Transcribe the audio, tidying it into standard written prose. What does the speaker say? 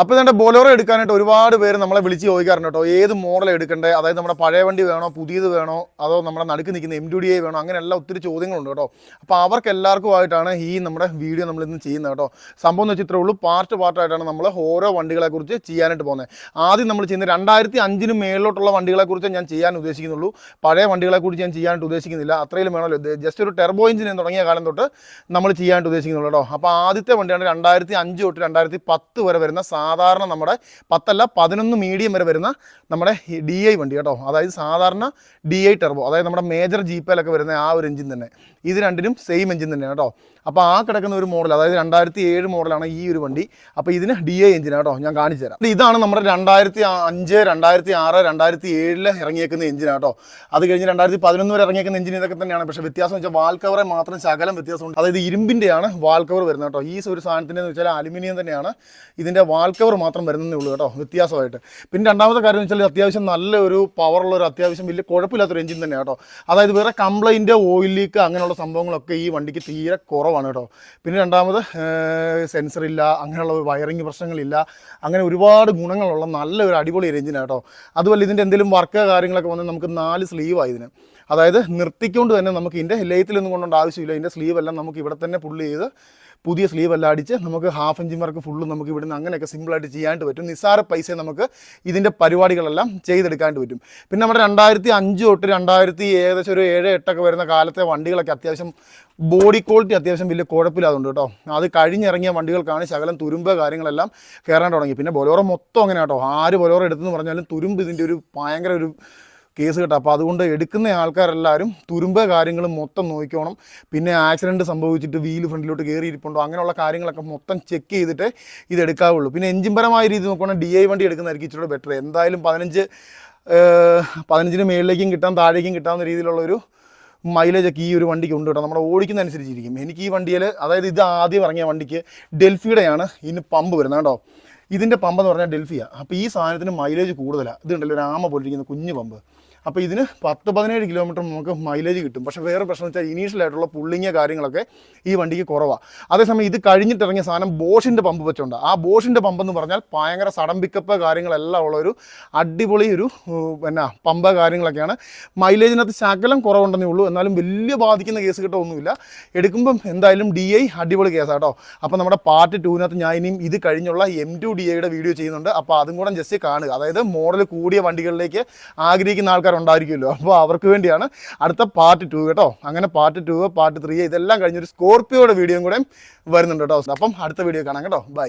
അപ്പോൾ ഇതിൻ്റെ ബൊലേറോ എടുക്കാനായിട്ട് ഒരുപാട് പേര് നമ്മളെ വിളിച്ച് ചോദിക്കാറുണ്ട് കേട്ടോ, ഏത് മോഡൽ എടുക്കണ്ടേ, അതായത് നമ്മുടെ പഴയ വണ്ടി വേണോ, പുതിയത് വേണോ, അതോ നമ്മുടെ നടുക്ക് നിൽക്കുന്ന MTDI വേണോ, അങ്ങനെയെല്ലാം ഒത്തിരി ചോദ്യങ്ങളുണ്ട് കേട്ടോ. അപ്പോൾ അവർക്ക് എല്ലാവർക്കുമായിട്ടാണ് ഈ നമ്മുടെ വീഡിയോ നമ്മളിന്ന് ചെയ്യുന്നത് കേട്ടോ. സംഭവം എന്ന് വെച്ചാൽ ഇത്രേ ഉള്ളൂ, പാർട്ടായിട്ടാണ് നമ്മൾ ഓരോ വണ്ടികളെക്കുറിച്ച് ചെയ്യാനായിട്ട് പോകുന്നത്. ആദ്യം നമ്മൾ ചെയ്യുന്നത് 2005 മേളിലോട്ടുള്ള വണ്ടികളെക്കുറിച്ച് ഞാൻ ചെയ്യാൻ ഉദ്ദേശിക്കുന്നുള്ളൂ. പഴയ വണ്ടികളെക്കുറിച്ച് ഞാൻ ചെയ്യാനായിട്ട് ഉദ്ദേശിക്കുന്നില്ല, അത്രയും വേണമല്ലോ. ജസ്റ്റ് ഒരു ടെർബോ എഞ്ചിൻ തുടങ്ങിയ കാലം തൊട്ട് നമ്മൾ ചെയ്യാനായിട്ട് ഉദ്ദേശിക്കുന്നുള്ളൂ കേട്ടോ. അപ്പോൾ ആദ്യത്തെ വണ്ടിയാണ് 2005 തൊട്ട് 2010 വരെ വരുന്ന സാധാരണ നമ്മുടെ 10 അല്ല 11 മീഡിയം വരെ വരുന്ന നമ്മുടെ DI വണ്ടി കേട്ടോ. അതായത് സാധാരണ DI ടെർബോ, അതായത് നമ്മുടെ മേജർ ജീപ്പിലൊക്കെ വരുന്ന ആ ഒരു എഞ്ചിൻ തന്നെ. ഇത് രണ്ടിനും സെയിം എഞ്ചിൻ തന്നെയാണ് കേട്ടോ. അപ്പോൾ ആ കിടക്കുന്ന ഒരു മോഡൽ, അതായത് 2007 മോഡലാണ് ഈ ഒരു വണ്ടി. അപ്പോൾ ഇതിന് DI എഞ്ചിനാണ് കേട്ടോ, ഞാൻ കാണിച്ചു തരാം. ഇതാണ് നമ്മുടെ 2005, 2006, 2007 ഇറങ്ങിയേക്കുന്ന എഞ്ചിനാണ് കേട്ടോ. അത് കഴിഞ്ഞ് 2011 വരെ ഇറങ്ങിയേക്കുന്ന എഞ്ചിൻ ഇതൊക്കെ തന്നെയാണ്. പക്ഷേ വ്യത്യാസം വെച്ചാൽ വാൽ കവറെ മാത്രം ശകലം വ്യത്യാസമുണ്ട്. അതായത് ഇരുമ്പിൻ്റെയാണ് വാൽ കവർ വരുന്നത് കേട്ടോ. ഈ ഒരു സാധനത്തിൻ്റെ എന്ന് വെച്ചാൽ അലുമിനിയം തന്നെയാണ്, ഇതിൻ്റെ വാൽ കവർ മാത്രം വരുന്നതേ ഉള്ളൂ കേട്ടോ, വ്യത്യാസമായിട്ട്. പിന്നെ രണ്ടാമത്തെ കാര്യം എന്ന് വെച്ചാൽ അത്യാവശ്യം നല്ലൊരു പവറുള്ള ഒരു അത്യാവശ്യം വലിയ കുഴപ്പമില്ലാത്തൊരു എഞ്ചിൻ തന്നെയാണ് കേട്ടോ. അതായത് വേറെ കംപ്ലൈൻറ്റ്, ഓയിൽ ലീക്ക് അങ്ങനെയുള്ള സംഭവങ്ങളൊക്കെ ഈ വണ്ടിക്ക് തീരെ കുറവാണ് കേട്ടോ. പിന്നെ രണ്ടാമത് സെൻസറില്ല, അങ്ങനെയുള്ള വയറിങ് പ്രശ്നങ്ങളില്ല, അങ്ങനെ ഒരുപാട് ഗുണങ്ങളുള്ള നല്ലൊരു അടിപൊളി ഒരു എഞ്ചിനാണ് കേട്ടോ. അതുപോലെ ഇതിൻ്റെ എന്തെങ്കിലും വർക്ക് കാര്യങ്ങളൊക്കെ വന്നാൽ നമുക്ക് 4 സ്ലീവാണ് ഇതിന്. അതായത് നിർത്തിക്കൊണ്ട് തന്നെ നമുക്ക് ഇതിൻ്റെ ലെയ്ത്തിലൊന്നും കൊണ്ടുകൊണ്ട് ആവശ്യമില്ല. ഇതിൻ്റെ സ്ലീവെല്ലാം നമുക്ക് ഇവിടെ തന്നെ പുള്ളി ചെയ്ത് പുതിയ സ്ലീവെല്ലാം അടിച്ച് നമുക്ക് ഹാഫ് എഞ്ചിൻ വർക്ക് ഫുള്ള് നമുക്ക് ഇവിടുന്ന് അങ്ങനെയൊക്കെ സിമ്പിളായിട്ട് ചെയ്യാനായിട്ട് പറ്റും. നിസ്സാര പൈസ നമുക്ക് ഇതിൻ്റെ പരിപാടികളെല്ലാം ചെയ്തെടുക്കാനായിട്ട് പറ്റും. പിന്നെ നമ്മുടെ 2005 തൊട്ട് 2000 ഏകദേശം ഒരു 7-8 വരുന്ന കാലത്തെ വണ്ടികളൊക്കെ അത്യാവശ്യം ബോഡി ക്വാളിറ്റി അത്യാവശ്യം വലിയ കുഴപ്പമില്ലാതുണ്ട് കേട്ടോ. അത് കഴിഞ്ഞിറങ്ങിയ വണ്ടികൾക്കാണ് ശകലം തുരുമ്പ് കാര്യങ്ങളെല്ലാം കയറാൻ തുടങ്ങി. പിന്നെ ബൊലേറോ മൊത്തം അങ്ങനെ കേട്ടോ, ആര് ബൊലേറോ എടുത്തെന്ന് പറഞ്ഞാലും തുരുമ്പ് ഇതിൻ്റെ ഒരു ഭയങ്കര ഒരു കേസ് കേട്ടോ. അപ്പോൾ അതുകൊണ്ട് എടുക്കുന്ന ആൾക്കാരെല്ലാവരും തുരുമ്പ് കാര്യങ്ങളും മൊത്തം നോക്കിക്കോണം. പിന്നെ ആക്സിഡൻറ്റ് സംഭവിച്ചിട്ട് വീല് ഫ്രണ്ടിലോട്ട് കയറിയിരിപ്പുണ്ടോ അങ്ങനെയുള്ള കാര്യങ്ങളൊക്കെ മൊത്തം ചെക്ക് ചെയ്തിട്ട് ഇത് എടുക്കാവുള്ളൂ. പിന്നെ എഞ്ചിൻപരമായ രീതി നോക്കുകയാണെങ്കിൽ DI വണ്ടി എടുക്കുന്നതായിരിക്കും ഇച്ചിരി ബെറ്റർ. എന്തായാലും 15 മേളിലേക്കും കിട്ടാം, താഴേക്കും കിട്ടാവുന്ന രീതിയിലുള്ളൊരു മൈലേജൊക്കെ ഈ ഒരു വണ്ടിക്ക് ഉണ്ട് കേട്ടോ. നമ്മുടെ ഓടിക്കുന്നതനുസരിച്ചിരിക്കും. എനിക്ക് ഈ വണ്ടിയിൽ, അതായത് ഇത് ആദ്യം ഇറങ്ങിയ വണ്ടിക്ക് ഡെൽഫിയുടെയാണ് ഇതിന് പമ്പ് വരുന്നത് കേട്ടോ. ഇതിൻ്റെ പമ്പ് എന്ന് പറഞ്ഞാൽ ഡെൽഫിയാണ്. അപ്പോൾ ഈ സാധനത്തിന് മൈലേജ് കൂടുതലാണ്. ഇതുണ്ടല്ലോ ഒരു ആമ പോലിരിക്കുന്ന കുഞ്ഞ് പമ്പ്. അപ്പോൾ ഇതിന് 10-17 കിലോമീറ്റർ നമുക്ക് മൈലേജ് കിട്ടും. പക്ഷേ വേറെ പ്രശ്നം വെച്ചാൽ ഇനീഷ്യലായിട്ടുള്ള പുള്ളിങ് കാര്യങ്ങളൊക്കെ ഈ വണ്ടിക്ക് കുറവാണ്. അതേസമയം ഇത് കഴിഞ്ഞിട്ടിറങ്ങിയ സാധനം ബോഷിൻ്റെ പമ്പ് വെച്ചുണ്ട്. ആ ബോഷിൻ്റെ പമ്പെന്ന് പറഞ്ഞാൽ ഭയങ്കര സഡൻ പിക്കപ്പ് കാര്യങ്ങളെല്ലാം ഉള്ളൊരു അടിപൊളി ഒരു പമ്പ് കാര്യങ്ങളൊക്കെയാണ്. മൈലേജിനകത്ത് ശകലം കുറവുണ്ടെന്നേ ഉള്ളൂ, എന്നാലും വലിയ ബാധിക്കുന്ന കേസ് കിട്ടൊന്നുമില്ല. എടുക്കുമ്പം എന്തായാലും DI അടിപൊളി കേസാണ് കേട്ടോ. അപ്പോൾ നമ്മുടെ പാർട്ട് 2-നകത്ത് ഞാൻ ഇനിയും ഇത് കഴിഞ്ഞുള്ള M2DIയുടെ വീഡിയോ ചെയ്യുന്നുണ്ട്. അപ്പോൾ അതും കൂടെ ജസ്റ്റ് കാണുക. അതായത് മോഡൽ കൂടിയ വണ്ടികളിലേക്ക് ആഗ്രഹിക്കുന്ന ആൾക്കാർ ഉണ്ടായിരിക്കുമല്ലോ, അപ്പോൾ അവർക്ക് വേണ്ടിയാണ് അടുത്ത പാർട്ട് 2 കേട്ടോ. അങ്ങനെ പാർട്ട് 2, പാർട്ട് 3 ഇതെല്ലാം കഴിഞ്ഞൊരു സ്കോർപ്പിയോയുടെ വീഡിയോയും കൂടെ വരുന്നുണ്ട് കേട്ടോ. അപ്പം അടുത്ത വീഡിയോ കാണാം കേട്ടോ. ബൈ.